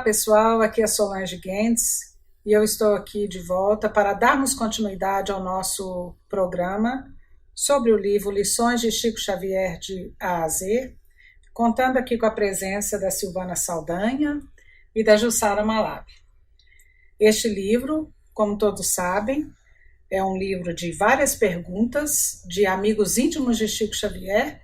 pessoal, aqui é Solange Guentes e eu estou aqui de volta para darmos continuidade ao nosso programa sobre o livro Lições de Chico Xavier de A a Z, contando aqui com a presença da Silvana Saldanha e da Jussara Malab. Este livro, como todos sabem, é um livro de várias perguntas de amigos íntimos de Chico Xavier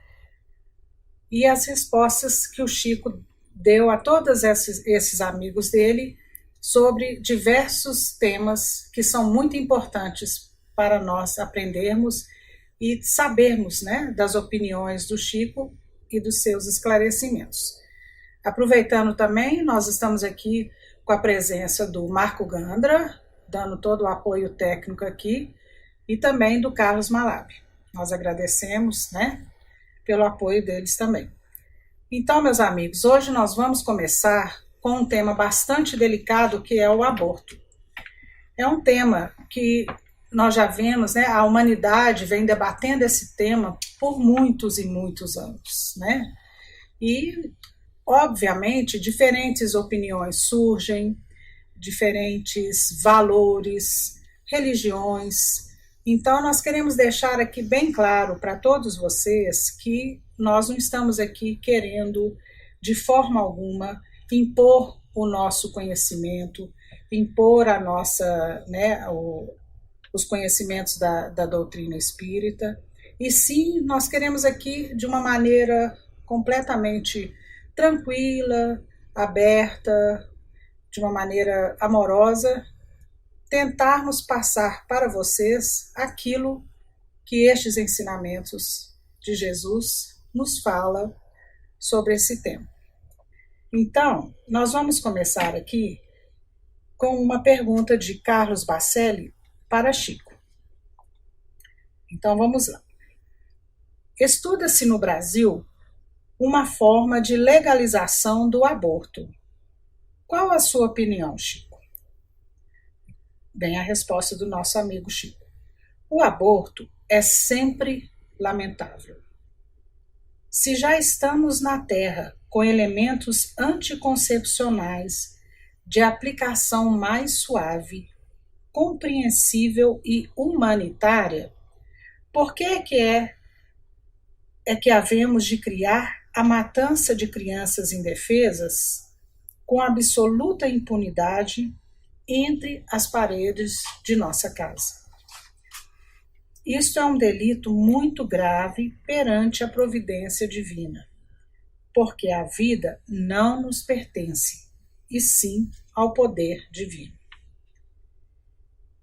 e as respostas que o Chico deu a todos esses amigos dele sobre diversos temas que são muito importantes para nós aprendermos e sabermos, né, das opiniões do Chico e dos seus esclarecimentos. Aproveitando também, nós estamos aqui com a presença do Marco Gandra, dando todo o apoio técnico aqui, e também do Carlos Malab. Nós agradecemos, né, pelo apoio deles também. Então, meus amigos, hoje nós vamos começar com um tema bastante delicado, que é o aborto. É um tema que nós já vemos, né, a humanidade vem debatendo esse tema por muitos e muitos anos, né? E, obviamente, diferentes opiniões surgem, diferentes valores, religiões. Então, nós queremos deixar aqui bem claro para todos vocês que nós não estamos aqui querendo, de forma alguma, impor o nosso conhecimento, impor a nossa, né, os conhecimentos da doutrina espírita, e sim, nós queremos aqui, de uma maneira completamente tranquila, aberta, de uma maneira amorosa, tentarmos passar para vocês aquilo que estes ensinamentos de Jesus nos fala sobre esse tema. Então, nós vamos começar aqui com uma pergunta de Carlos Bacelli para Chico. Então, vamos lá. Estuda-se no Brasil uma forma de legalização do aborto. Qual a sua opinião, Chico? Bem, a resposta do nosso amigo Chico. O aborto é sempre lamentável. Se já estamos na Terra com elementos anticoncepcionais de aplicação mais suave, compreensível e humanitária, por que é que havemos de criar a matança de crianças indefesas com absoluta impunidade entre as paredes de nossa casa? Isto é um delito muito grave perante a providência divina, porque a vida não nos pertence, e sim ao poder divino.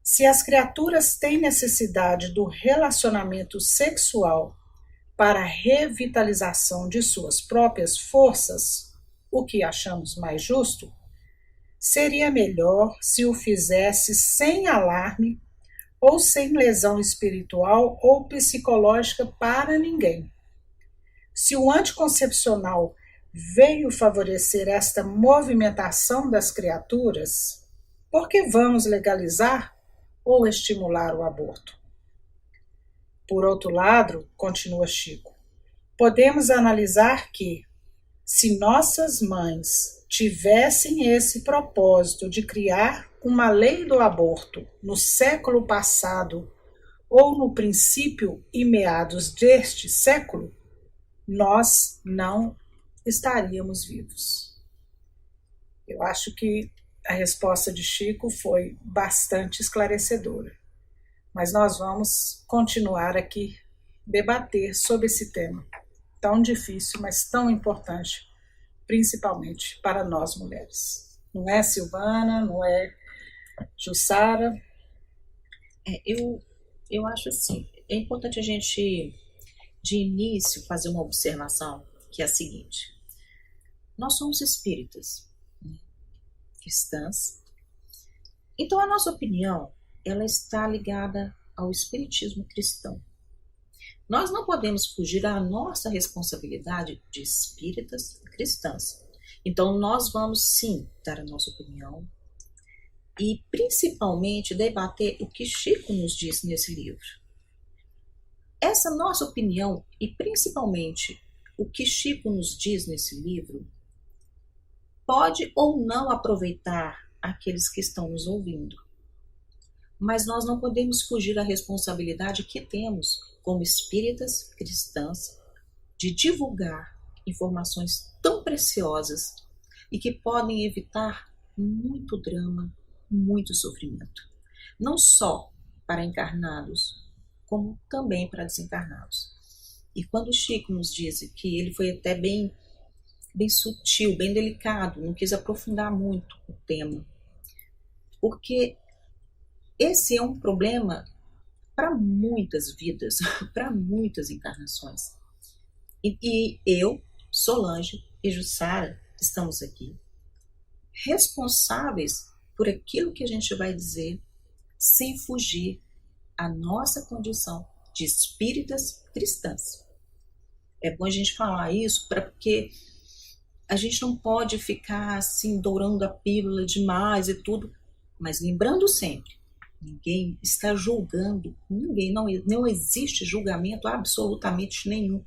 Se as criaturas têm necessidade do relacionamento sexual para a revitalização de suas próprias forças, o que achamos mais justo, seria melhor se o fizesse sem alarme ou sem lesão espiritual ou psicológica para ninguém. Se o anticoncepcional veio favorecer esta movimentação das criaturas, por que vamos legalizar ou estimular o aborto? Por outro lado, continua Chico, podemos analisar que, se nossas mães tivessem esse propósito de criar uma lei do aborto no século passado ou no princípio e meados deste século, nós não estaríamos vivos. Eu acho que a resposta de Chico foi bastante esclarecedora, mas nós vamos continuar aqui debater sobre esse tema tão difícil, mas tão importante, principalmente para nós mulheres. Não é, Silvana? Não é, Jussara? Eu acho assim, é importante a gente, de início, fazer uma observação, que é a seguinte. Nós somos espíritas, né, cristãs. Então, a nossa opinião, ela está ligada ao espiritismo cristão. Nós não podemos fugir da nossa responsabilidade de espíritas cristãs. Então, nós vamos, sim, dar a nossa opinião e, principalmente, debater o que Chico nos diz nesse livro. Essa nossa opinião e, principalmente, o que Chico nos diz nesse livro pode ou não aproveitar aqueles que estão nos ouvindo. Mas nós não podemos fugir da responsabilidade que temos como espíritas cristãs de divulgar informações tão preciosas e que podem evitar muito drama, muito sofrimento. Não só para encarnados, como também para desencarnados. E quando o Chico nos diz que ele foi até bem sutil, bem delicado, não quis aprofundar muito o tema, porque esse é um problema para muitas vidas, para muitas encarnações. E eu, Solange e Jussara, estamos aqui responsáveis por aquilo que a gente vai dizer, sem fugir à nossa condição de espíritas cristãs. É bom a gente falar isso porque a gente não pode ficar assim dourando a pílula demais e tudo, mas lembrando sempre, ninguém está julgando, ninguém, não existe julgamento absolutamente nenhum,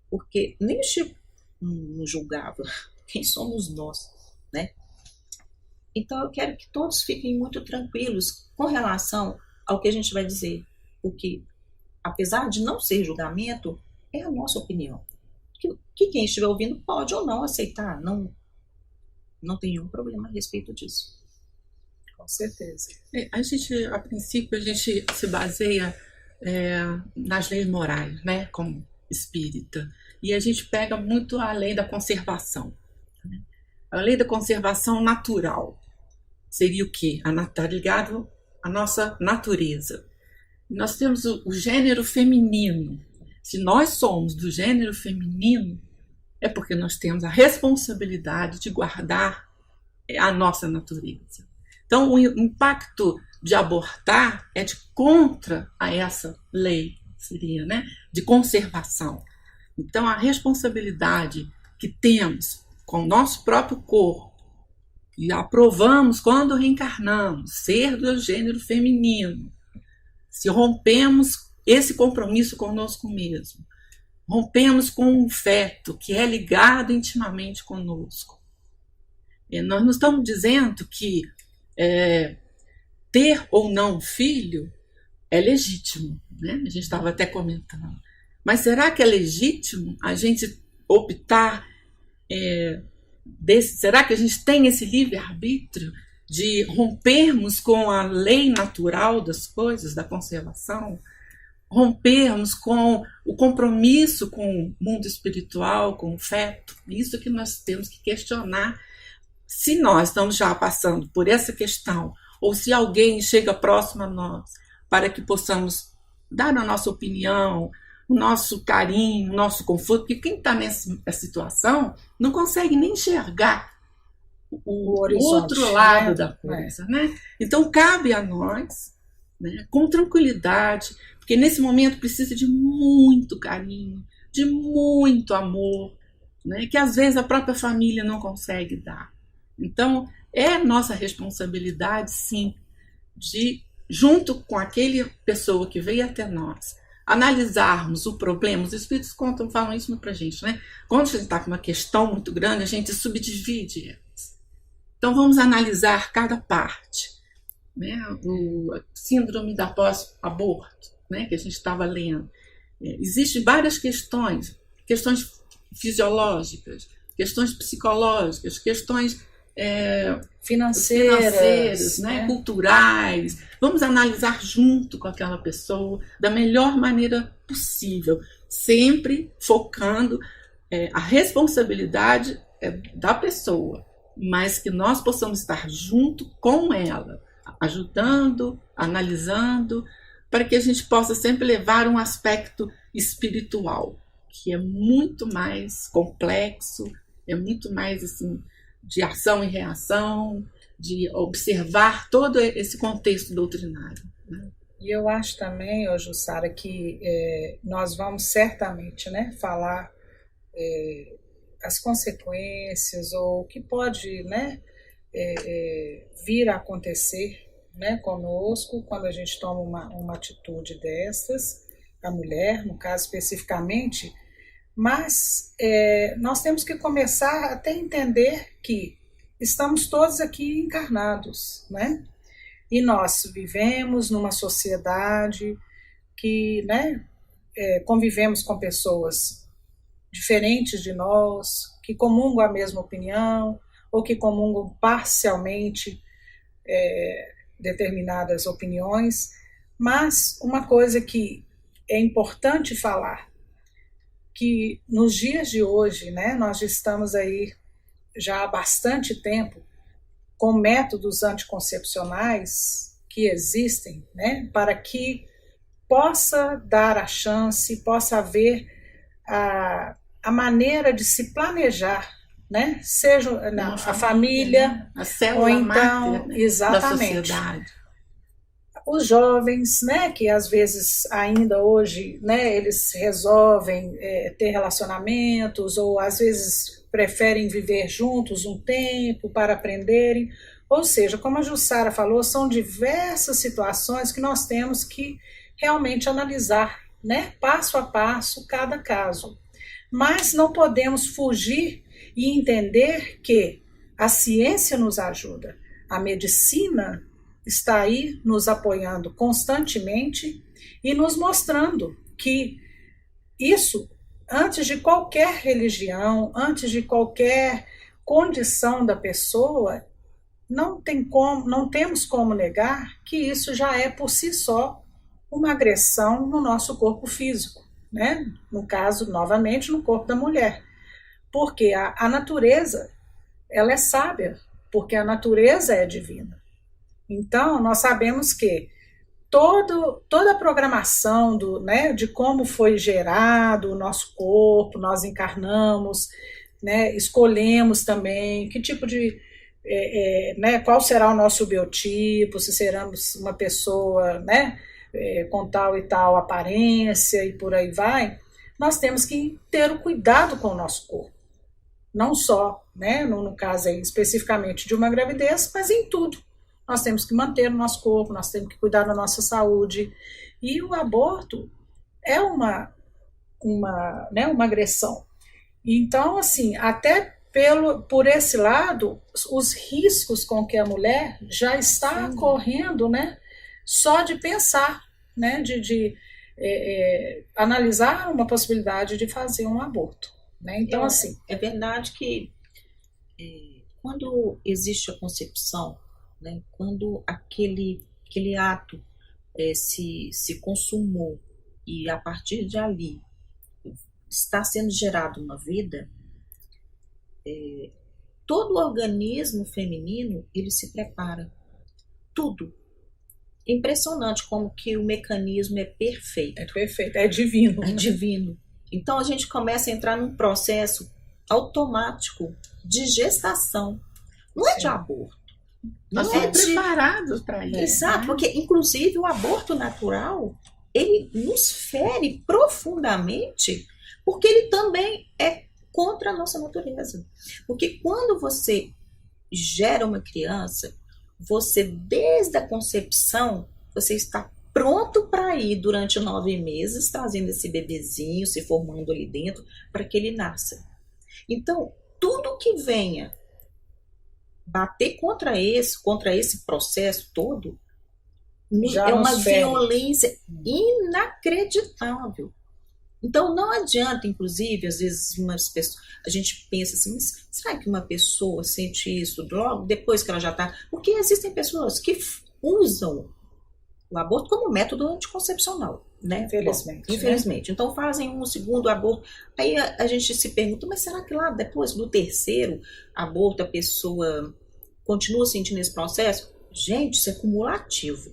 porque nem o Chico não julgava, quem somos nós, né? Então eu quero que todos fiquem muito tranquilos com relação ao que a gente vai dizer, porque apesar de não ser julgamento, é a nossa opinião. Que quem estiver ouvindo pode ou não aceitar, não tem nenhum problema a respeito disso. Com certeza. A gente, a princípio, a gente se baseia nas leis morais, né, como espírita, e a gente pega muito a lei da conservação. A lei da conservação natural seria o quê? Está ligado à nossa natureza. Nós temos o gênero feminino. Se nós somos do gênero feminino, é porque nós temos a responsabilidade de guardar a nossa natureza. Então, o impacto de abortar é de contra a essa lei, seria, né, de conservação. Então, a responsabilidade que temos com o nosso próprio corpo, e aprovamos quando reencarnamos, ser do gênero feminino, se rompemos esse compromisso conosco mesmo, rompemos com um feto que é ligado intimamente conosco. Nós não estamos dizendo que ter ou não filho é legítimo, né? A gente estava até comentando. Mas será que é legítimo a gente optar será que a gente tem esse livre-arbítrio de rompermos com a lei natural das coisas, da conservação, rompermos com o compromisso com o mundo espiritual, com o feto? Isso que nós temos que questionar. Se nós estamos já passando por essa questão, ou se alguém chega próximo a nós, para que possamos dar a nossa opinião, o nosso carinho, o nosso conforto, porque quem está nessa situação não consegue nem enxergar o outro lado da coisa, né? Então cabe a nós, né, com tranquilidade, porque nesse momento precisa de muito carinho, de muito amor, né, que às vezes a própria família não consegue dar. Então é nossa responsabilidade, sim, de, junto com aquela pessoa que veio até nós, analisarmos o problema. Os espíritos falam isso para a gente, né? Quando a gente está com uma questão muito grande, a gente subdivide elas. Então vamos analisar cada parte, né? O síndrome da pós-aborto, né, que a gente estava lendo. Existem várias questões fisiológicas, questões psicológicas, questões financeiras, né, culturais. Vamos analisar junto com aquela pessoa da melhor maneira possível, sempre focando a responsabilidade da pessoa, mas que nós possamos estar junto com ela, ajudando, analisando, para que a gente possa sempre levar um aspecto espiritual, que é muito mais complexo, é muito mais assim, de ação e reação, de observar todo esse contexto doutrinário, né? E eu acho também, Jussara, que nós vamos certamente, né, falar as consequências ou o que pode, né, vir a acontecer, né, conosco quando a gente toma uma atitude dessas, a mulher, no caso especificamente. Mas nós temos que começar até a entender que estamos todos aqui encarnados, né? E nós vivemos numa sociedade que, né, convivemos com pessoas diferentes de nós, que comungam a mesma opinião, ou que comungam parcialmente determinadas opiniões, mas uma coisa que é importante falar, que nos dias de hoje, né, nós estamos aí já há bastante tempo com métodos anticoncepcionais que existem, né, para que possa dar a chance, possa haver a maneira de se planejar, né, seja a família, né? A célula ou então, máter, né, exatamente, da sociedade. Os jovens, né, que às vezes ainda hoje, né, eles resolvem ter relacionamentos, ou às vezes preferem viver juntos um tempo para aprenderem. Ou seja, como a Jussara falou, são diversas situações que nós temos que realmente analisar, né, passo a passo, cada caso. Mas não podemos fugir e entender que a ciência nos ajuda, a medicina está aí nos apoiando constantemente e nos mostrando que isso, antes de qualquer religião, antes de qualquer condição da pessoa, não temos como negar que isso já é por si só uma agressão no nosso corpo físico, né? No caso, novamente, no corpo da mulher. Porque a natureza, ela é sábia, porque a natureza é divina. Então, nós sabemos que toda a programação né, de como foi gerado o nosso corpo, nós encarnamos, né, escolhemos também que tipo de... né, qual será o nosso biotipo, se seremos uma pessoa, né, com tal e tal aparência e por aí vai, nós temos que ter o cuidado com o nosso corpo. Não só, né, no caso aí, especificamente de uma gravidez, mas em tudo. Nós temos que manter o nosso corpo, nós temos que cuidar da nossa saúde. E o aborto é uma agressão. Então, assim, até por esse lado, os riscos com que a mulher já está correndo, né, só de pensar, né, de analisar uma possibilidade de fazer um aborto. Né? Então, assim... É verdade que quando existe a concepção, né, quando aquele ato se consumou e a partir de ali está sendo gerada uma vida, todo o organismo feminino ele se prepara, tudo. Impressionante como que o mecanismo é perfeito. É perfeito, é divino. É divino. Então a gente começa a entrar num processo automático de gestação, não é de aborto. Nós somos preparados para isso. Exato, né? porque inclusive o aborto natural, ele nos fere profundamente, porque ele também é contra a nossa natureza. Porque quando você gera uma criança, você desde a concepção, você está pronto para ir durante 9 meses, trazendo esse bebezinho, se formando ali dentro, para que ele nasça. Então, tudo que venha bater contra esse processo todo, já é uma violência inacreditável. Então não adianta, inclusive, às vezes a gente pensa assim, mas será que uma pessoa sente isso logo depois que ela já está... Porque existem pessoas que usam o aborto como método anticoncepcional, né? Infelizmente. Bom, infelizmente. Né? Então fazem um segundo aborto. Aí a gente se pergunta, mas será que lá depois do terceiro aborto a pessoa continua sentindo esse processo? Gente, isso é cumulativo.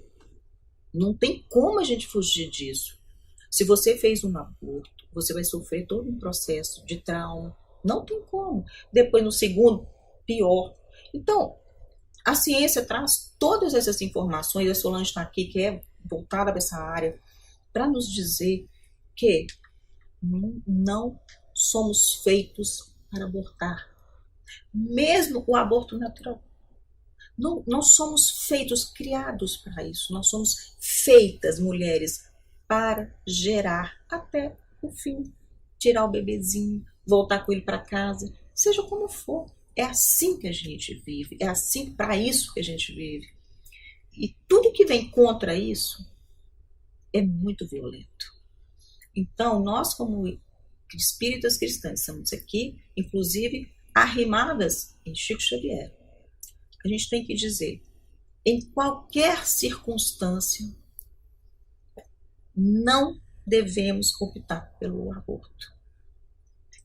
Não tem como a gente fugir disso. Se você fez um aborto, você vai sofrer todo um processo de trauma. Não tem como. Depois, no segundo, pior. Então, a ciência traz todas essas informações. A Solange está aqui, que é voltada para essa área, para nos dizer que não somos feitos para abortar. Mesmo o aborto natural. Não somos feitos, criados para isso. Nós somos feitas, mulheres, para gerar até o fim. Tirar o bebezinho, voltar com ele para casa, seja como for. é assim que a gente vive, é assim, para isso que a gente vive. E tudo que vem contra isso é muito violento. Então, nós como espíritas cristãs estamos aqui, inclusive arrimadas em Chico Xavier. A gente tem que dizer, em qualquer circunstância, não devemos optar pelo aborto.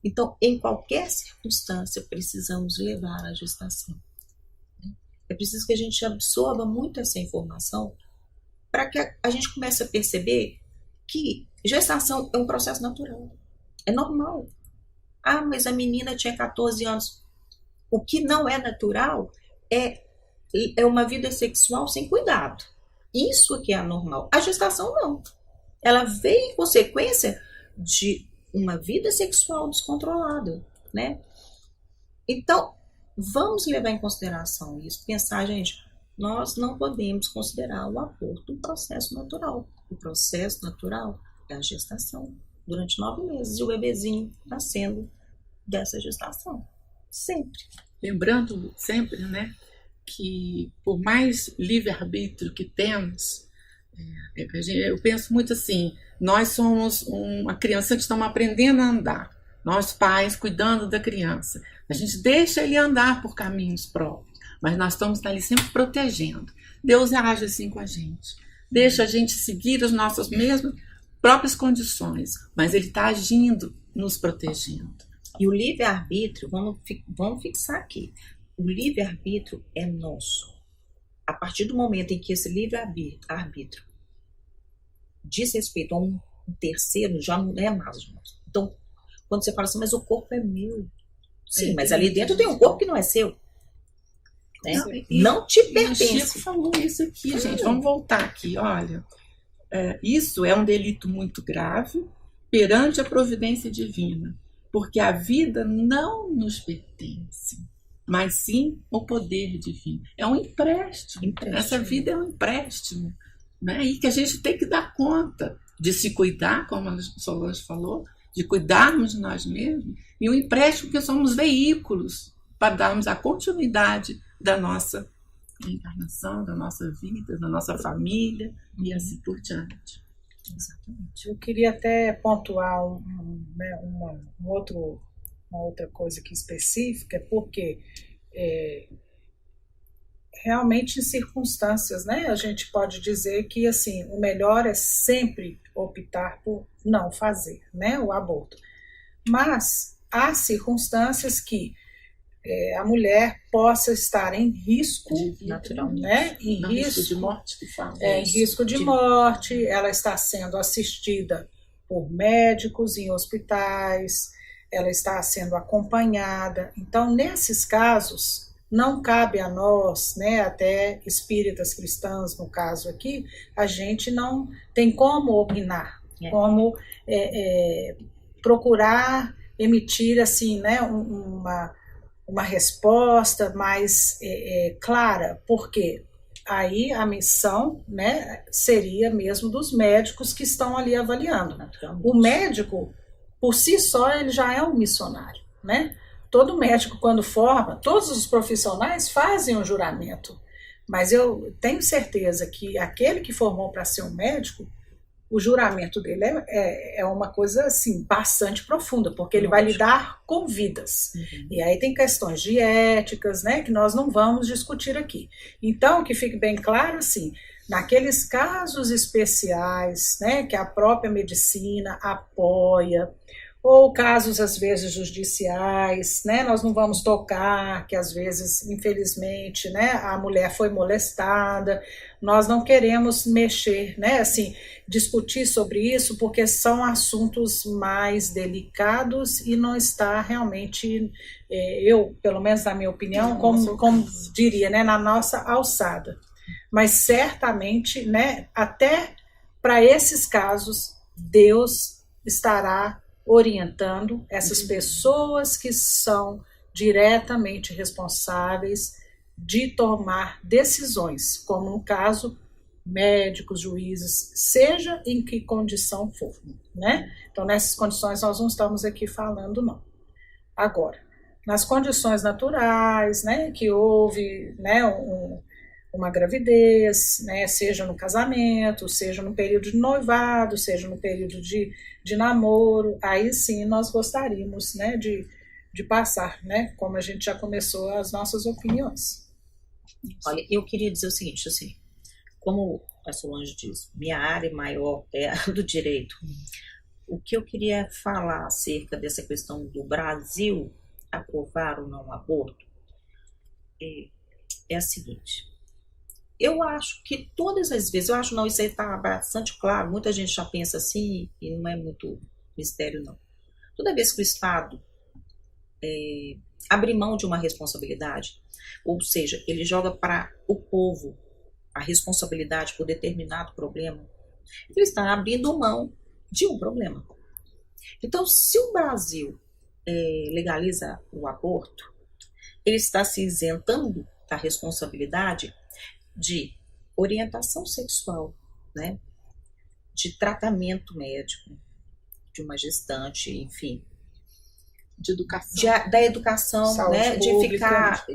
Então, em qualquer circunstância, precisamos levar a gestação. É preciso que a gente absorva muito essa informação para que a gente comece a perceber que gestação é um processo natural. É normal. Ah, mas a menina tinha 14 anos. O que não é natural é uma vida sexual sem cuidado. Isso é que é anormal. A gestação não. Ela veio em consequência de uma vida sexual descontrolada, né? Então, vamos levar em consideração isso. Pensar, gente, nós não podemos considerar o aborto um processo natural. O processo natural é a gestação. Durante 9 meses, e o bebezinho nascendo dessa gestação. Sempre. Lembrando sempre, né, que por mais livre-arbítrio que temos, eu penso muito assim, nós somos uma criança que estamos aprendendo a andar, nós pais cuidando da criança, a gente deixa ele andar por caminhos próprios, mas nós estamos ali sempre protegendo. Deus age assim com a gente, deixa a gente seguir as nossas mesmas próprias condições, mas ele está agindo, nos protegendo. E o livre-arbítrio, vamos fixar aqui, o livre-arbítrio é nosso. A partir do momento em que esse livre-arbítrio diz respeito a um terceiro, já não é mais nosso. Então, quando você fala assim, mas o corpo é meu. Sim, mas ali dentro tem um corpo que não é seu. Né? Não te pertence. O Chico falou isso aqui, gente. Vamos voltar aqui, olha. Isso é um delito muito grave perante a providência divina, porque a vida não nos pertence, mas sim o poder divino. É um empréstimo. Essa vida é um empréstimo, né? E que a gente tem que dar conta de se cuidar, como a Solange falou, de cuidarmos de nós mesmos, e um empréstimo que somos veículos para darmos a continuidade da nossa encarnação, da nossa vida, da nossa família e assim por diante. Exatamente. Eu queria até pontuar uma outra coisa aqui específica, porque realmente em circunstâncias, né, a gente pode dizer que assim, o melhor é sempre optar por não fazer, né, o aborto. Mas há circunstâncias que a mulher possa estar em risco, né? Em risco de morte, que fala. Em risco de morte, ela está sendo assistida por médicos em hospitais, ela está sendo acompanhada. Então, nesses casos, não cabe a nós, né, até espíritas cristãs, no caso aqui, a gente não tem como opinar, como procurar emitir assim, né, uma resposta mais clara, porque aí a missão, né, seria mesmo dos médicos que estão ali avaliando. O médico, por si só, ele já é um missionário, né? Todo médico, quando forma, todos os profissionais fazem um juramento, mas eu tenho certeza que aquele que formou para ser um médico, o juramento dele é uma coisa assim, bastante profunda, porque ele vai lidar com vidas. E aí tem questões de éticas, né, que nós não vamos discutir aqui. Então, que fique bem claro, assim, naqueles casos especiais, né, que a própria medicina apoia, ou casos, às vezes, judiciais, né, nós não vamos tocar, que às vezes, infelizmente, né, a mulher foi molestada, nós não queremos mexer, né, assim, discutir sobre isso, porque são assuntos mais delicados e não está realmente, eu, pelo menos na minha opinião, como diria, né, na nossa alçada. Mas certamente, né, até para esses casos, Deus estará orientando essas pessoas que são diretamente responsáveis de tomar decisões, como no caso, médicos, juízes, seja em que condição for, né? Então, nessas condições nós não estamos aqui falando, não. Agora, nas condições naturais, né, que houve, né, uma gravidez, né, seja no casamento, seja no período de noivado, seja no período de namoro, aí sim nós gostaríamos, né, de passar, né, como a gente já começou, as nossas opiniões. Olha, eu queria dizer o seguinte, assim, como a Solange diz, minha área maior é a do direito. O que eu queria falar acerca dessa questão do Brasil aprovar ou não o aborto é a seguinte. Eu acho que todas as vezes, eu acho não, isso aí está bastante claro, muita gente já pensa assim e não é muito mistério não. Toda vez que o Estado abre mão de uma responsabilidade, ou seja, ele joga para o povo a responsabilidade por determinado problema, ele está abrindo mão de um problema. Então, se o Brasil legaliza o aborto, ele está se isentando da responsabilidade de orientação sexual, né? De tratamento médico, de uma gestante, enfim. De educação. Da educação, saúde, né? De pública, ficar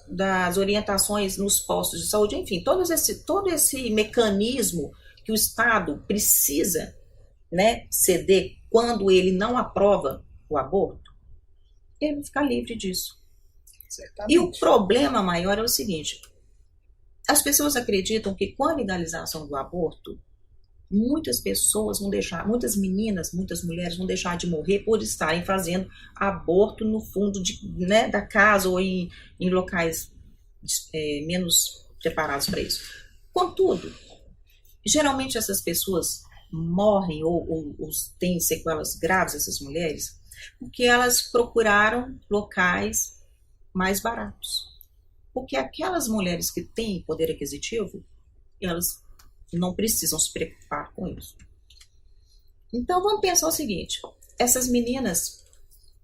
das orientações nos postos de saúde, enfim, todo esse mecanismo que o Estado precisa, né, ceder quando ele não aprova o aborto, ele vai ficar livre disso. Certamente. E o problema maior é o seguinte: as pessoas acreditam que com a legalização do aborto, muitas pessoas vão deixar, muitas meninas, muitas mulheres vão deixar de morrer por estarem fazendo aborto no fundo né, da casa ou em locais menos preparados para isso. Contudo, geralmente essas pessoas morrem ou têm sequelas graves, essas mulheres, porque elas procuraram locais mais baratos. Porque aquelas mulheres que têm poder aquisitivo, elas não precisam se preocupar com isso. Então vamos pensar o seguinte: essas meninas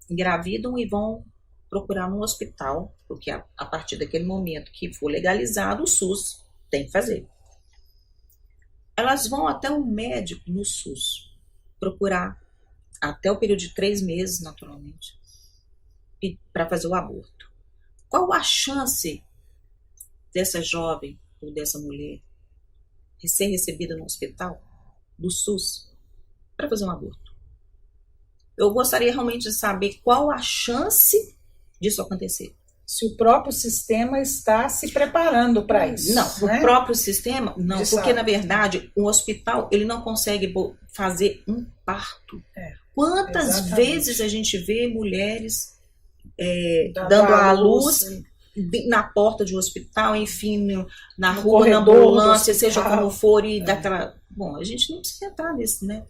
engravidam e vão procurar um hospital, porque a partir daquele momento que for legalizado, o SUS tem que fazer. Elas vão até um médico no SUS procurar, até o período de 3 meses, naturalmente, para fazer o aborto. Qual a chance dessa jovem ou dessa mulher ser recebida no hospital do SUS para fazer um aborto? Eu gostaria realmente de saber qual a chance disso acontecer. Se o próprio sistema está se preparando para isso. Não, né? O próprio sistema, não, De porque saúde. na verdade o hospital ele não consegue fazer um parto. Quantas exatamente. vezes a gente vê mulheres dando à luz na porta de um hospital, enfim, na No rua, na corredor do ambulância, seja hospital. como for, e daquela. Bom, a gente não precisa entrar nisso, né?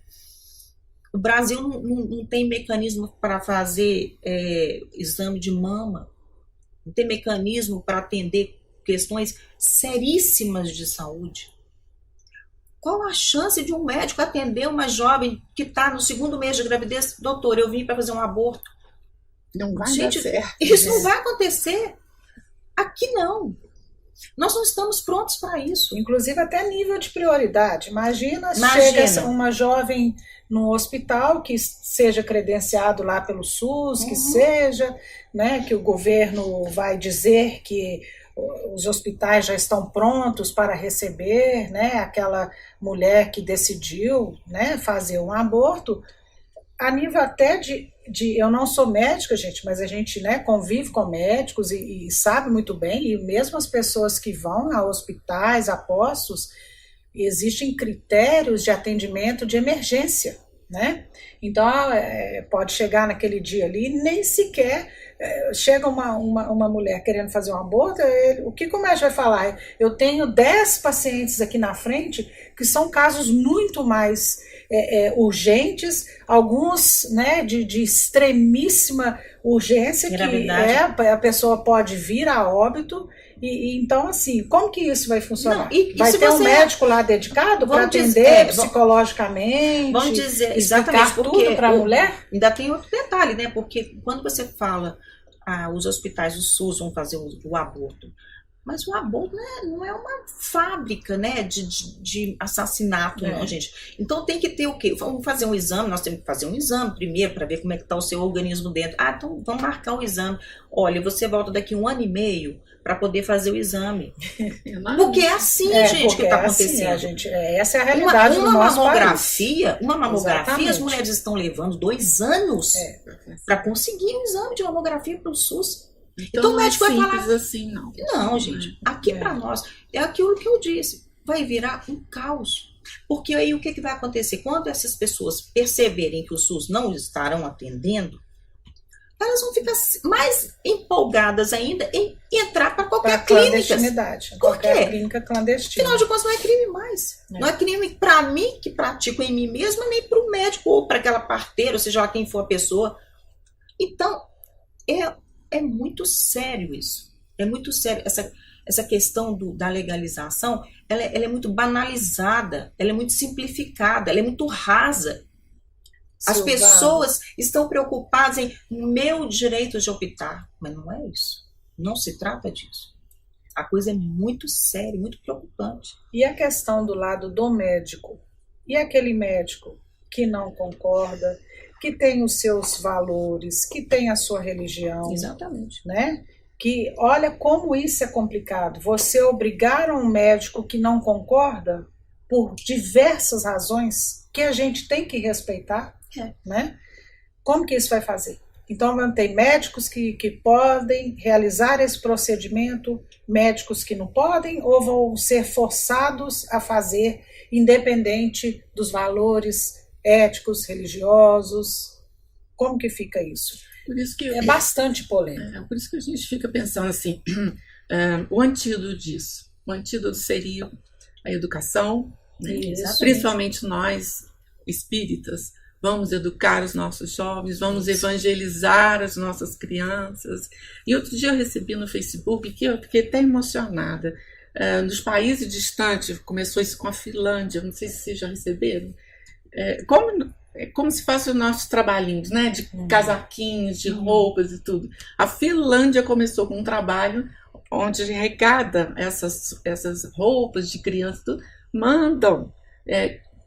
O Brasil não tem mecanismo para fazer exame de mama, não tem mecanismo para atender questões seríssimas de saúde. Qual a chance de um médico atender uma jovem que está no 2º mês de gravidez? Doutor, eu vim para fazer um aborto. Não vai Gente, dar certo. Isso não vai acontecer. Aqui não. Nós não estamos prontos para isso. Inclusive até nível de prioridade. Imagina. Chega uma jovem no hospital que seja credenciado lá pelo SUS, que seja, né, que o governo vai dizer que os hospitais já estão prontos para receber, né, aquela mulher que decidiu, né, fazer um aborto, a nível até de eu não sou médica, gente, mas a gente, né, convive com médicos e sabe muito bem, e mesmo as pessoas que vão a hospitais, a postos, existem critérios de atendimento de emergência, né? Então, pode chegar naquele dia ali, nem sequer chega uma mulher querendo fazer um aborto, o que o médico vai falar? Eu tenho 10 pacientes aqui na frente que são casos muito mais urgentes, alguns, né, de extremíssima urgência, gravidade. Que a pessoa pode vir a óbito. E então, assim, como que isso vai funcionar? Não, vai ter um médico lá dedicado para atender psicologicamente? Vamos dizer, explicar tudo para a mulher? Ainda tem outro detalhe, né? Porque quando você fala os hospitais, o SUS vão fazer o aborto, Mas o aborto não é uma fábrica, né, de assassinato, não, gente. Então tem que ter o quê? Vamos fazer um exame, nós temos que fazer um exame primeiro para ver como é que está o seu organismo dentro. Então vamos marcar o exame. Olha, você volta daqui 1 ano e meio para poder fazer o exame. Porque é assim, gente, que está acontecendo. Gente, essa é a realidade do nosso país. Uma mamografia, as mulheres estão levando 2 anos para conseguir um exame de mamografia para o SUS. Então o médico vai falar assim, não. Não, gente, aqui para nós é aquilo que eu disse, vai virar um caos. Porque aí o que vai acontecer? Quando essas pessoas perceberem que o SUS não estarão atendendo, elas vão ficar mais empolgadas ainda em entrar para qualquer clínica. Qualquer clínica clandestina. Afinal de contas, não é crime mais. Não é crime para mim, que pratico em mim mesma, nem para o médico ou para aquela parteira, ou seja lá quem for a pessoa. Então, é muito sério isso. É muito sério. Essa questão da legalização, ela é muito banalizada, ela é muito simplificada, ela é muito rasa. As pessoas estão preocupadas em meu direito de optar. Mas não é isso. Não se trata disso. A coisa é muito séria, muito preocupante. E a questão do lado do médico? E aquele médico que não concorda, que tem os seus valores, que tem a sua religião. Exatamente. Né? Que olha como isso é complicado. Você obrigar um médico que não concorda por diversas razões que a gente tem que respeitar, né? Como que isso vai fazer? Então, tem médicos que podem realizar esse procedimento, médicos que não podem, ou vão ser forçados a fazer, independente dos valores éticos, religiosos. Como que fica isso? Por isso que é bastante polêmico. Por isso que a gente fica pensando assim, o antídoto disso. O antídoto seria a educação, né? Principalmente nós, espíritas, vamos educar os nossos jovens, vamos evangelizar as nossas crianças. E outro dia eu recebi no Facebook que eu fiquei até emocionada. Nos países distantes, começou isso com a Finlândia, não sei se vocês já receberam. Como se fossem os nossos trabalhinhos, né? De casaquinhos, de roupas e tudo. A Finlândia começou com um trabalho onde arrecada essas roupas de criança, tudo, mandam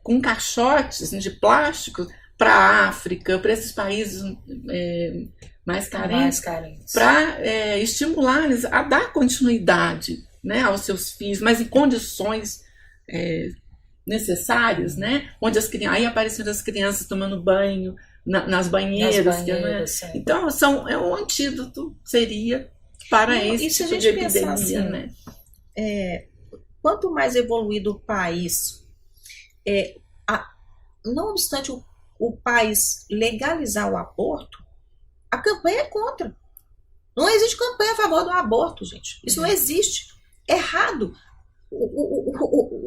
com caixotes de plástico para a África, para esses países mais carentes, para estimular eles a dar continuidade, né, aos seus filhos, mas em condições necessárias, né? Onde aí apareceram as crianças tomando banho nas banheiras. Então, um antídoto seria para esse tipo de epidemia. Assim, né? Quanto mais evoluído o país, não obstante o país legalizar o aborto, a campanha é contra. Não existe campanha a favor do aborto, gente. Isso não existe. É errado.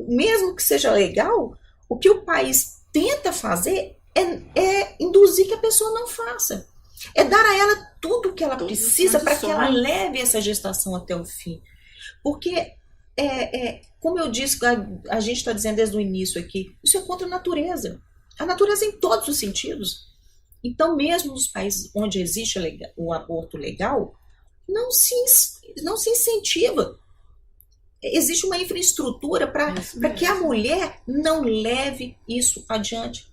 Mesmo que seja legal, o que o país tenta fazer é induzir que a pessoa não faça. É dar a ela tudo o que ela precisa para que ela leve essa gestação até o fim. Porque, como eu disse, a gente está dizendo desde o início aqui, isso é contra a natureza. A natureza em todos os sentidos. Então, mesmo nos países onde existe o aborto legal, não se incentiva. Existe uma infraestrutura para que a mulher não leve isso adiante.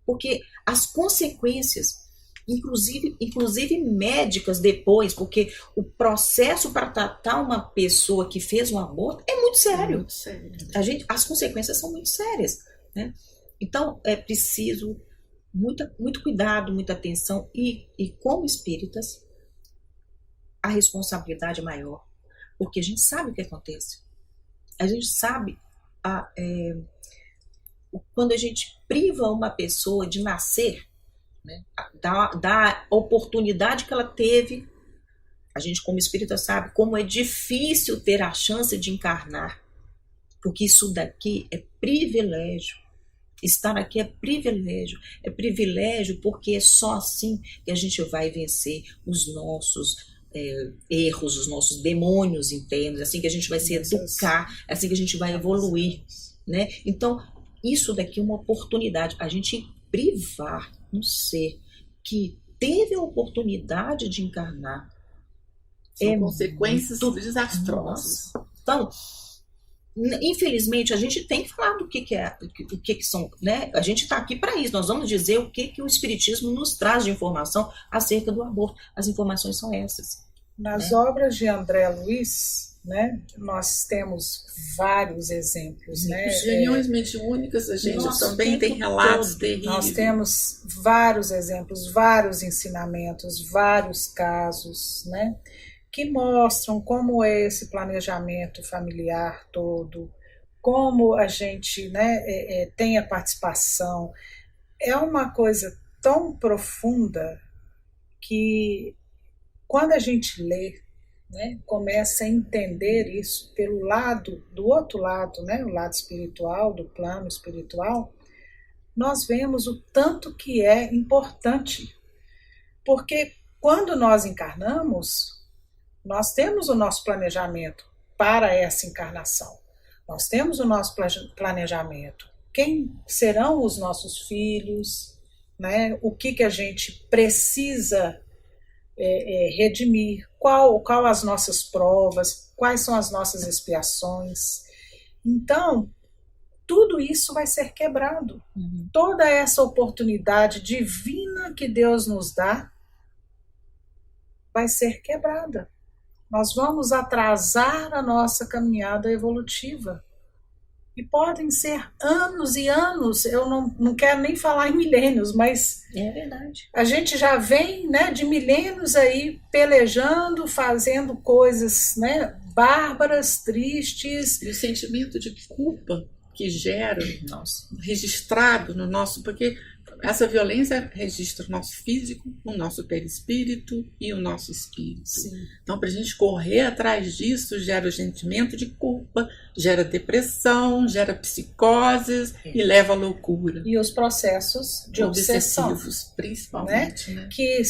Porque as consequências, inclusive médicas depois, porque o processo para tratar uma pessoa que fez um aborto é muito sério. Muito sério. As consequências são muito sérias, né? Então, é preciso muito cuidado, muita atenção. E como espíritas, a responsabilidade é maior. Porque a gente sabe o que acontece. A gente sabe quando a gente priva uma pessoa de nascer, né, da oportunidade que ela teve. A gente, como espírita, sabe como é difícil ter a chance de encarnar. Porque isso daqui é privilégio. Estar aqui é privilégio. É privilégio porque é só assim que a gente vai vencer os nossos erros, os nossos demônios internos, assim que a gente vai se educar, assim que a gente vai evoluir, né? Então, isso daqui é uma oportunidade, a gente privar um ser que teve a oportunidade de encarnar, São consequências desastrosas. Então, infelizmente, a gente tem que falar do que são, né? A gente está aqui para isso. Nós vamos dizer o que o Espiritismo nos traz de informação acerca do aborto. As informações são essas. Nas obras de André Luiz, né, nós temos vários exemplos. Né? As reuniões mediúnicas, a gente também tem relatos terríveis. Nós temos vários exemplos, vários ensinamentos, vários casos, né? Que mostram como é esse planejamento familiar todo, como a gente, né, tem a participação. É uma coisa tão profunda que, quando a gente lê, né, começa a entender isso pelo lado, do outro lado, né, o lado espiritual, do plano espiritual, nós vemos o tanto que é importante. Porque quando nós encarnamos, nós temos o nosso planejamento para essa encarnação. Nós temos o nosso planejamento. Quem serão os nossos filhos, né? O que a gente precisa redimir, qual as nossas provas, quais são as nossas expiações. Então, tudo isso vai ser quebrado. Toda essa oportunidade divina que Deus nos dá vai ser quebrada. Nós vamos atrasar a nossa caminhada evolutiva. E podem ser anos e anos, eu não quero nem falar em milênios, mas é verdade. A gente já vem, né, de milênios aí pelejando, fazendo coisas, né, bárbaras, tristes. E o sentimento de culpa que gera, registrado no nosso, porque essa violência registra o nosso físico, o nosso perispírito e o nosso espírito. Sim. Então, para a gente correr atrás disso, gera o sentimento de culpa, gera depressão, gera psicoses e leva à loucura. E os processos de obsessão. Obsessivos, principalmente. Né? Que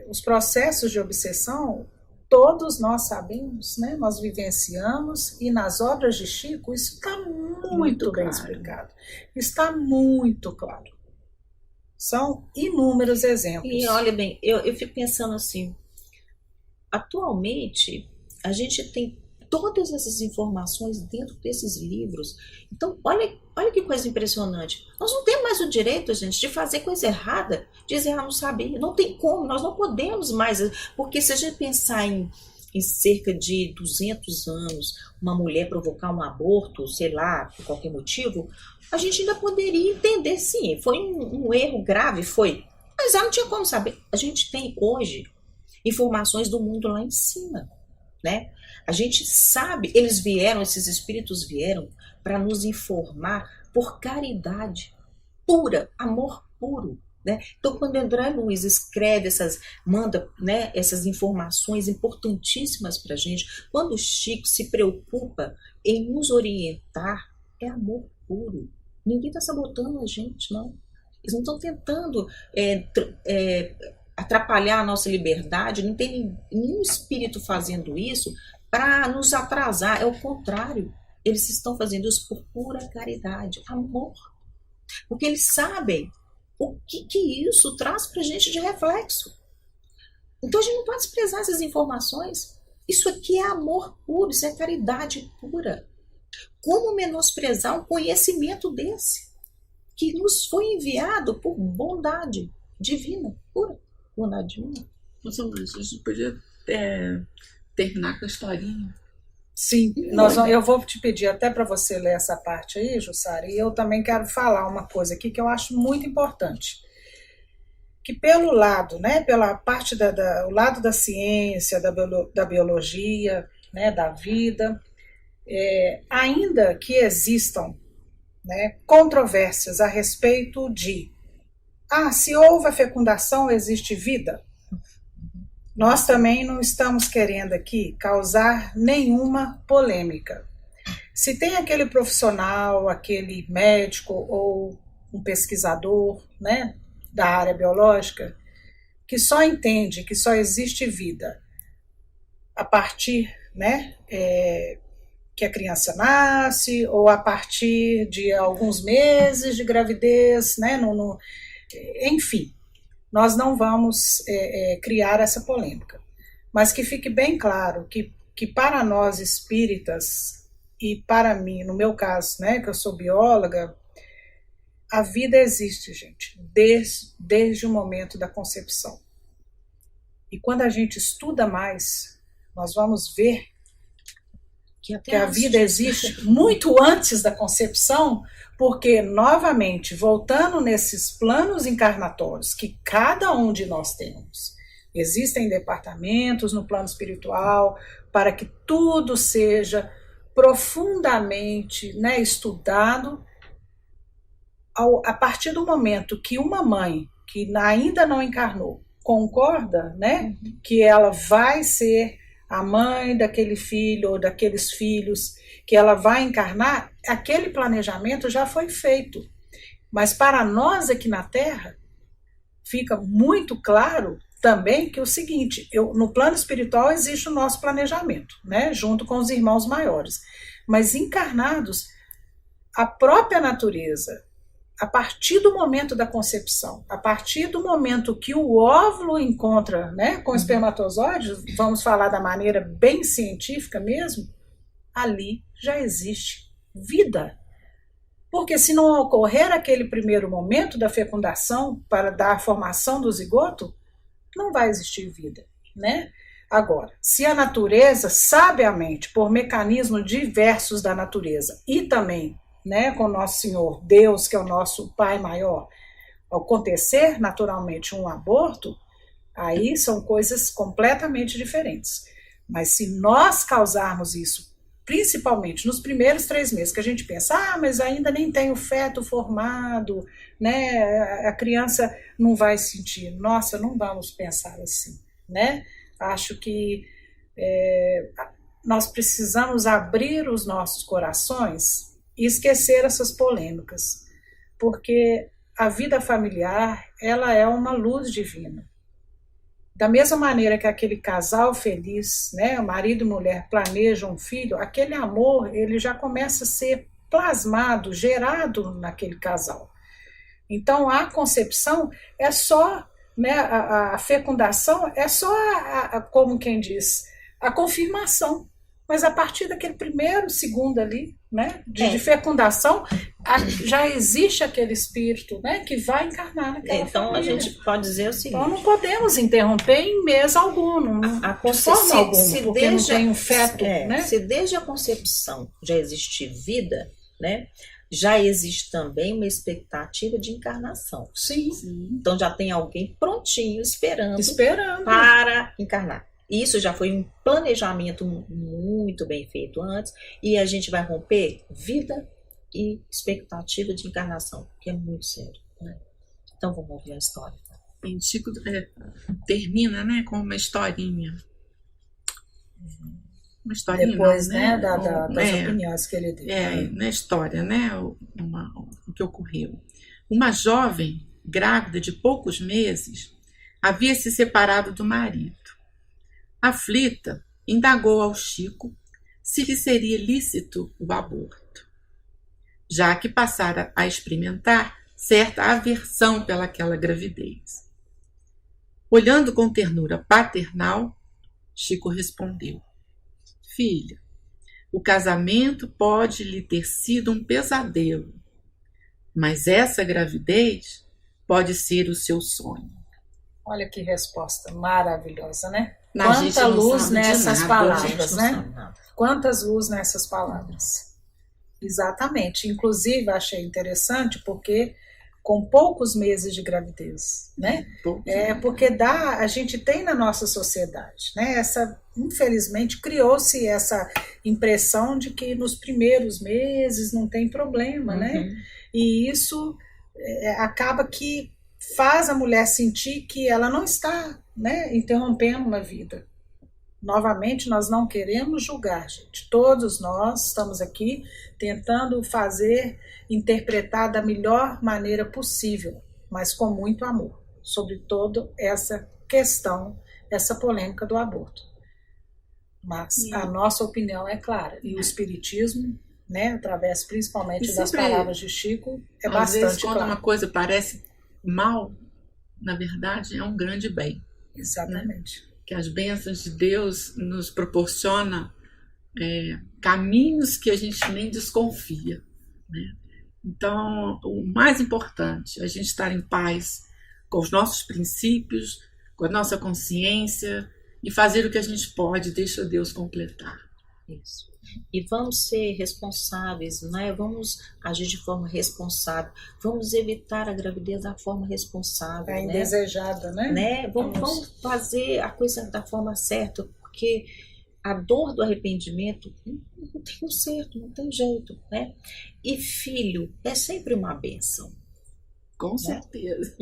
os processos de obsessão, todos nós sabemos, né? Nós vivenciamos, e nas obras de Chico isso está muito bem explicado. Está muito claro. São inúmeros exemplos. E olha bem, eu fico pensando assim, atualmente a gente tem todas essas informações dentro desses livros. Então, olha que coisa impressionante. Nós não temos mais o direito, gente, de fazer coisa errada, dizer, não sabia. Não tem como, nós não podemos mais. Porque se a gente pensar em cerca de 200 anos, uma mulher provocar um aborto, sei lá, por qualquer motivo, a gente ainda poderia entender, sim, foi um erro grave, foi. Mas ela não tinha como saber. A gente tem hoje informações do mundo lá em cima, né? A gente sabe, esses espíritos vieram para nos informar por caridade pura, amor puro. Né? Então, quando André Luiz escreve manda, né, essas informações importantíssimas para a gente, quando o Chico se preocupa em nos orientar, é amor puro. Ninguém está sabotando a gente, não. Eles não estão tentando atrapalhar a nossa liberdade, não tem nenhum espírito fazendo isso para nos atrasar, é o contrário. Eles estão fazendo isso por pura caridade, amor. Porque eles sabem o que isso traz para a gente de reflexo. Então a gente não pode desprezar essas informações. Isso aqui é amor puro, isso é caridade pura. Como menosprezar um conhecimento desse, que nos foi enviado por bondade divina, pura bondade divina? Nossa, a gente podia terminar com a historinha. Sim, eu vou te pedir até para você ler essa parte aí, Jussara, e eu também quero falar uma coisa aqui que eu acho muito importante. Que pelo lado, né, pela parte o lado da ciência, da biologia, né, da vida, ainda que existam, né, controvérsias a respeito de se houve a fecundação, existe vida. Nós também não estamos querendo aqui causar nenhuma polêmica. Se tem aquele profissional, aquele médico ou um pesquisador, né, da área biológica, que só entende que só existe vida a partir, né, que a criança nasce, ou a partir de alguns meses de gravidez, né, enfim. Nós não vamos criar essa polêmica. Mas que fique bem claro que para nós espíritas, e para mim, no meu caso, né, que eu sou bióloga, a vida existe, gente, desde o momento da concepção. E quando a gente estuda mais, nós vamos ver que a vida existe muito antes da concepção, porque, novamente, voltando nesses planos encarnatórios que cada um de nós temos, existem departamentos no plano espiritual para que tudo seja profundamente, né, estudado. A partir do momento que uma mãe que ainda não encarnou concorda, né, que ela vai ser a mãe daquele filho ou daqueles filhos, que ela vai encarnar, aquele planejamento já foi feito. Mas para nós aqui na Terra, fica muito claro também que é o seguinte, no plano espiritual existe o nosso planejamento, né, junto com os irmãos maiores. Mas encarnados, a própria natureza, a partir do momento da concepção, a partir do momento que o óvulo encontra, né, com o espermatozoide, vamos falar da maneira bem científica mesmo, ali já existe vida. Porque se não ocorrer aquele primeiro momento da fecundação para dar a formação do zigoto, não vai existir vida, né? Agora, se a natureza, sabiamente, por mecanismos diversos da natureza e também, né, com o nosso Senhor Deus, que é o nosso Pai maior, acontecer naturalmente um aborto, aí são coisas completamente diferentes. Mas se nós causarmos isso, principalmente nos primeiros 3 meses, que a gente pensa, mas ainda nem tem o feto formado, né, a criança não vai sentir. Nossa, não vamos pensar assim, né? Acho que nós precisamos abrir os nossos corações e esquecer essas polêmicas, porque a vida familiar, ela é uma luz divina. Da mesma maneira que aquele casal feliz, né, marido e mulher planejam um filho, aquele amor, ele já começa a ser plasmado, gerado naquele casal. Então, a concepção é só, né, a fecundação é só, como quem diz, a confirmação. Mas a partir daquele primeiro segundo ali, né, de fecundação, já existe aquele espírito, né, que vai encarnar naquela então família. A gente pode dizer o seguinte: então não podemos interromper em mês algum, de forma alguma, porque não tem um feto. Né? Se desde a concepção já existe vida, né, já existe também uma expectativa de encarnação. Sim. Então já tem alguém prontinho, esperando para encarnar. Isso já foi um planejamento muito bem feito antes, e a gente vai romper vida e expectativa de encarnação, que é muito sério, né? Então vamos ouvir a história. E Chico termina, né, com uma historinha. Uma historinha depois, não, né, das opiniões que ele deu. Na história, né, o que ocorreu. Uma jovem, grávida de poucos meses, havia se separado do marido. Aflita, indagou ao Chico se lhe seria lícito o aborto, já que passara a experimentar certa aversão pelaquela gravidez. Olhando com ternura paternal, Chico respondeu: filha, o casamento pode lhe ter sido um pesadelo, mas essa gravidez pode ser o seu sonho. Olha que resposta maravilhosa, né? Quanta luz nessas palavras, né? Quantas luz nessas palavras. Exatamente. Inclusive, achei interessante porque com poucos meses de gravidez, né? Porque a gente tem na nossa sociedade, né? Infelizmente, criou-se essa impressão de que nos primeiros meses não tem problema, né? E isso acaba que faz a mulher sentir que ela não está, né, interrompendo uma vida. Novamente, nós não queremos julgar, gente. Todos nós estamos aqui tentando interpretar da melhor maneira possível, mas com muito amor, sobre toda essa questão, essa polêmica do aborto. Mas a nossa opinião é clara, e o Espiritismo, né, através principalmente das palavras de Chico, é bastante claro. Às vezes, quando uma coisa parece mal, na verdade, é um grande bem. Exatamente. Né? que as bênçãos de Deus nos proporcionam caminhos que a gente nem desconfia, né? Então, o mais importante é a gente estar em paz com os nossos princípios, com a nossa consciência e fazer o que a gente pode, deixa Deus completar. Isso. E vamos ser responsáveis, né? Vamos agir de forma responsável, vamos evitar a gravidez da forma responsável, É indesejada, né? Vamos fazer a coisa da forma certa, porque a dor do arrependimento não tem certo, não tem jeito, né? E filho é sempre uma bênção. Com certeza.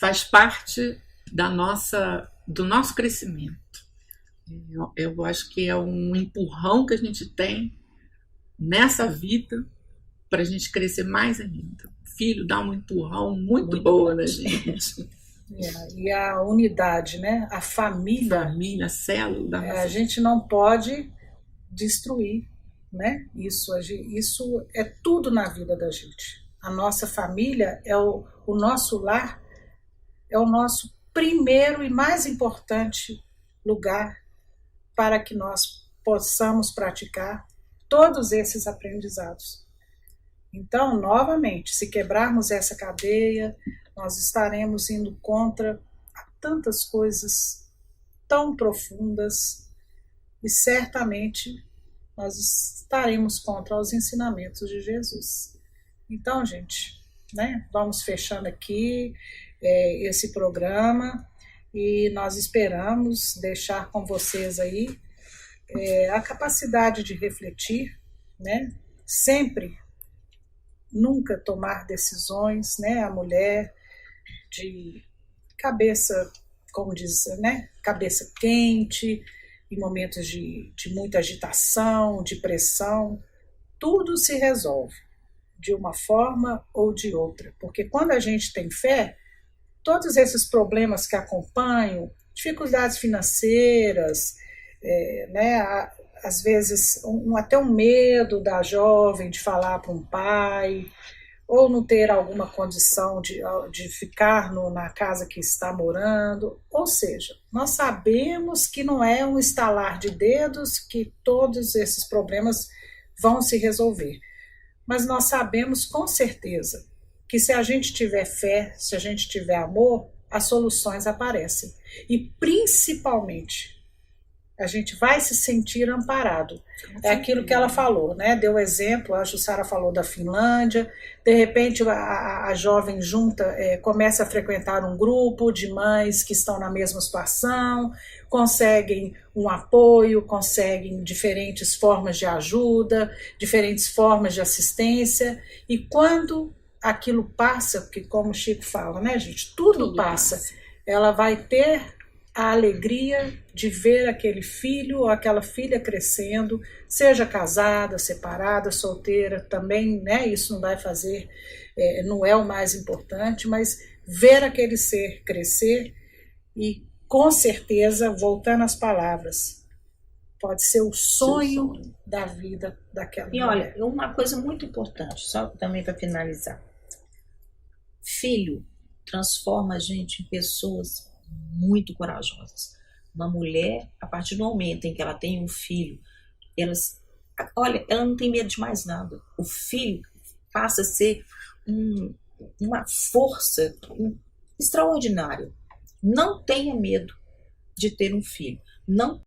Faz parte do nosso crescimento. Eu acho que é um empurrão que a gente tem nessa vida para a gente crescer mais ainda. Filho dá um empurrão muito boa na gente. E a unidade, né? A família, a célula da nossa... A gente não pode destruir, né? Isso é tudo na vida da gente. A nossa família é o nosso lar, é o nosso primeiro e mais importante lugar para que nós possamos praticar todos esses aprendizados. Então, novamente, se quebrarmos essa cadeia, nós estaremos indo contra tantas coisas tão profundas e certamente nós estaremos contra os ensinamentos de Jesus. Então, gente, né, vamos fechando aqui esse programa e nós esperamos deixar com vocês aí a capacidade de refletir, né, sempre, nunca tomar decisões, né, a mulher de cabeça, como diz, né, cabeça quente, em momentos de muita agitação, de pressão, tudo se resolve de uma forma ou de outra, porque quando a gente tem fé, todos esses problemas que acompanham, dificuldades financeiras, né, às vezes até um medo da jovem de falar para um pai, ou não ter alguma condição de ficar na casa que está morando. Ou seja, nós sabemos que não é um estalar de dedos que todos esses problemas vão se resolver. Mas nós sabemos com certeza que se a gente tiver fé, se a gente tiver amor, as soluções aparecem. E principalmente, a gente vai se sentir amparado. É aquilo que ela falou, né? Deu exemplo, a Jussara falou da Finlândia, de repente a jovem junta, começa a frequentar um grupo de mães que estão na mesma situação, conseguem um apoio, conseguem diferentes formas de ajuda, diferentes formas de assistência, e quando aquilo passa, porque como o Chico fala, né, gente, tudo passa, ela vai ter a alegria de ver aquele filho ou aquela filha crescendo, seja casada, separada, solteira, também, né, isso não vai fazer, não é o mais importante, mas ver aquele ser crescer e, com certeza, voltando às palavras, pode ser o sonho da vida daquela mulher. E olha, uma coisa muito importante, só também para finalizar. Filho transforma a gente em pessoas muito corajosas. Uma mulher, a partir do momento em que ela tem um filho, ela não tem medo de mais nada. O filho passa a ser uma força extraordinária. Não tenha medo de ter um filho. Não